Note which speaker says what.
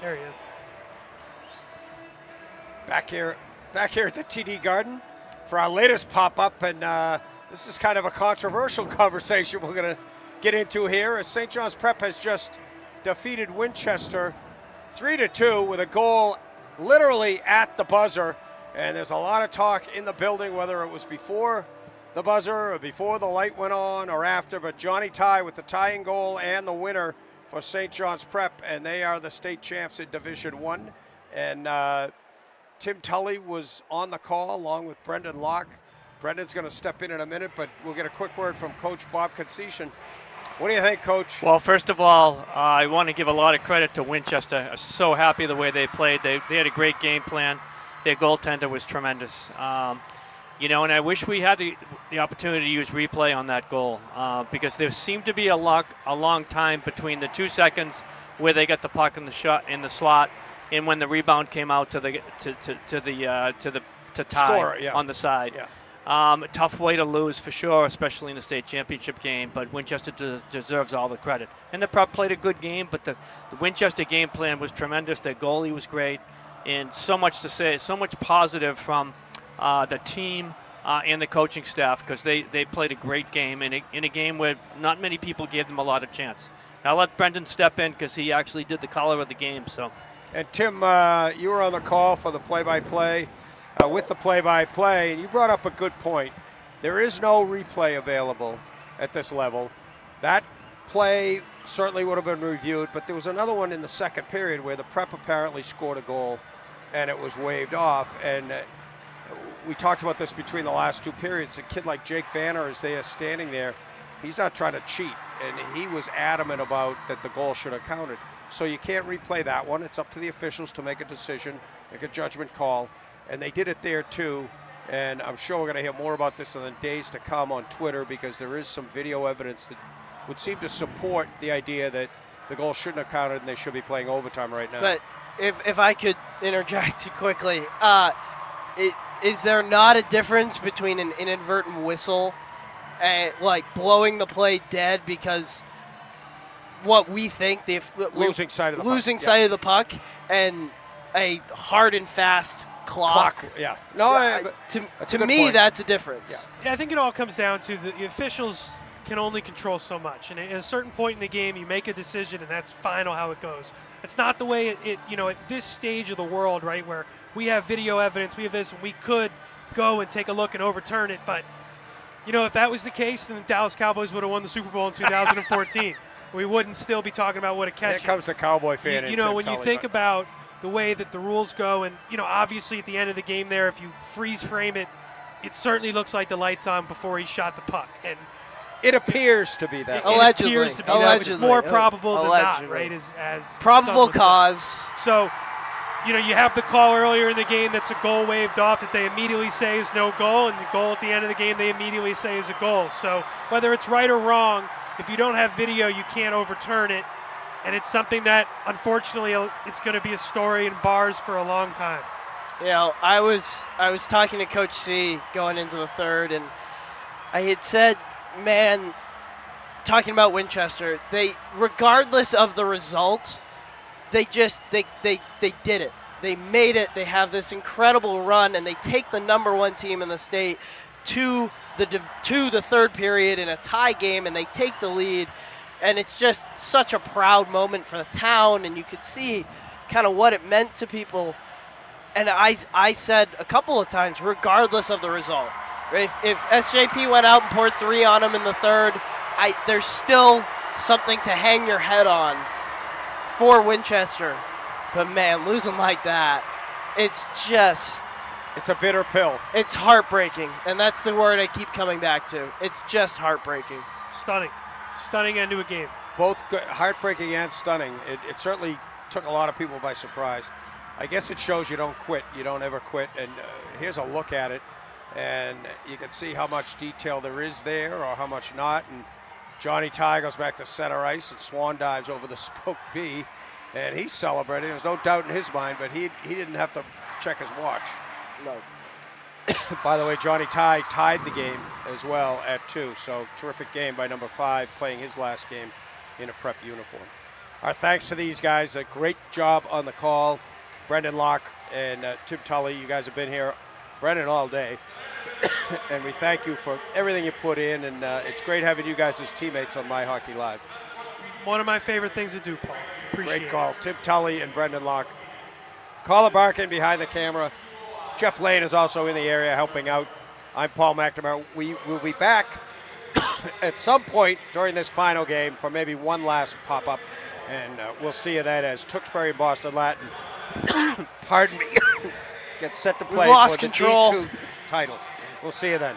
Speaker 1: There he is.
Speaker 2: Back here at the TD Garden for our latest pop-up, and this is kind of a controversial conversation we're going to get into here, as St. John's Prep has just defeated Winchester 3-2 with a goal literally at the buzzer. And there's a lot of talk in the building, whether it was before the buzzer or before the light went on or after, but Johnny Ty with the tying goal and the winner for St. John's Prep, and they are the state champs in Division One. And Tim Tully was on the call along with Brendan Locke. Brendan's going to step in a minute, but we'll get a quick word from Coach Bob Conceition. What do you think, Coach?
Speaker 3: Well, first of all, I want to give a lot of credit to Winchester. I'm so happy the way they played. They had a great game plan. Their goaltender was tremendous. And I wish we had the opportunity to use replay on that goal because there seemed to be a long time between the 2 seconds where they got the puck in the slot and when the rebound came out to tie
Speaker 2: Score, yeah.
Speaker 3: on the side.
Speaker 2: Yeah.
Speaker 3: Tough way to lose for sure, especially in the state championship game, but Winchester deserves all the credit. And the Prep played a good game, but the Winchester game plan was tremendous. Their goalie was great, and so much to say, so much positive from the team and the coaching staff because they played a great game in a game where not many people gave them a lot of chance. I'll let Brendan step in because he actually did the color of the game. So.
Speaker 2: And Tim, you were on the call for the play-by-play. With the play-by-play, and you brought up a good point. There is no replay available at this level. That play certainly would have been reviewed, but there was another one in the second period where the Prep apparently scored a goal, and it was waved off. And we talked about this between the last two periods. A kid like Jake Vanner is there standing there. He's not trying to cheat, and he was adamant about that the goal should have counted. So you can't replay that one. It's up to the officials to make a decision, make a judgment call. And they did it there too, and I'm sure we're going to hear more about this in the days to come on Twitter because there is some video evidence that would seem to support the idea that the goal shouldn't have counted and they should be playing overtime right now.
Speaker 4: But if I could interject quickly, is there not a difference between an inadvertent whistle and like blowing the play dead because what we think
Speaker 2: losing sight of
Speaker 4: the puck and a hard and fast clock.
Speaker 2: Yeah. No,
Speaker 4: to me, point. That's a difference.
Speaker 1: Yeah, I think it all comes down to the officials can only control so much. And at a certain point in the game, you make a decision, and that's final how it goes. It's not the way it at this stage of the world, right, where we have video evidence, we have this, and we could go and take a look and overturn it. But, if that was the case, then the Dallas Cowboys would have won the Super Bowl in 2014. We wouldn't still be talking about what a catch is.
Speaker 2: Here comes the Cowboy fan.
Speaker 1: When you think about the way that the rules go, and obviously at the end of the game there, if you freeze frame it, it certainly looks like the light's on before he shot the puck, and
Speaker 2: it appears to be that.
Speaker 4: Allegedly,
Speaker 1: it appears to be that. It's more probable than not, right? As
Speaker 4: probable cause.
Speaker 1: So, you have the call earlier in the game that's a goal waved off that they immediately say is no goal, and the goal at the end of the game they immediately say is a goal. So whether it's right or wrong, if you don't have video, you can't overturn it. And it's something that, unfortunately, it's going to be a story in bars for a long time.
Speaker 4: I was talking to Coach C going into the third, and I had said, man, talking about Winchester, they, regardless of the result, they did it. They made it. They have this incredible run, and they take the number one team in the state to the third period in a tie game, and they take the lead. And it's just such a proud moment for the town, and you could see kind of what it meant to people. And I said a couple of times, regardless of the result, if SJP went out and poured 3 on them in the third, there's still something to hang your head on for Winchester. But, man, losing like that, it's
Speaker 2: a bitter pill.
Speaker 4: It's heartbreaking, and that's the word I keep coming back to. It's just heartbreaking.
Speaker 1: Stunning end to a game.
Speaker 2: Both heartbreaking and stunning. It certainly took a lot of people by surprise. I guess it shows you don't quit. You don't ever quit. And here's a look at it. And you can see how much detail there is there or how much not. And Johnny Ty goes back to center ice and swan dives over the spoke B. And he's celebrating. There's no doubt in his mind, but he didn't have to check his watch.
Speaker 4: No.
Speaker 2: By the way, Johnny Ty tied the game as well at 2. So terrific game by number 5, playing his last game in a Prep uniform. Our thanks to these guys. A great job on the call. Brendan Locke and Tim Tully, you guys have been here, Brendan, all day. And we thank you for everything you put in, and it's great having you guys as teammates on My Hockey Live.
Speaker 1: One of my favorite things to do, Paul. Appreciate
Speaker 2: Great call. Tim Tully and Brendan Locke. Carla Barkin behind the camera. Jeff Lane is also in the area helping out. I'm Paul McNamara. We will be back at some point during this final game for maybe one last pop-up, and we'll see you then as Tewksbury and Boston Latin, pardon me, get set to play
Speaker 4: lost
Speaker 2: for the
Speaker 4: control.
Speaker 2: D2 title. We'll see you then.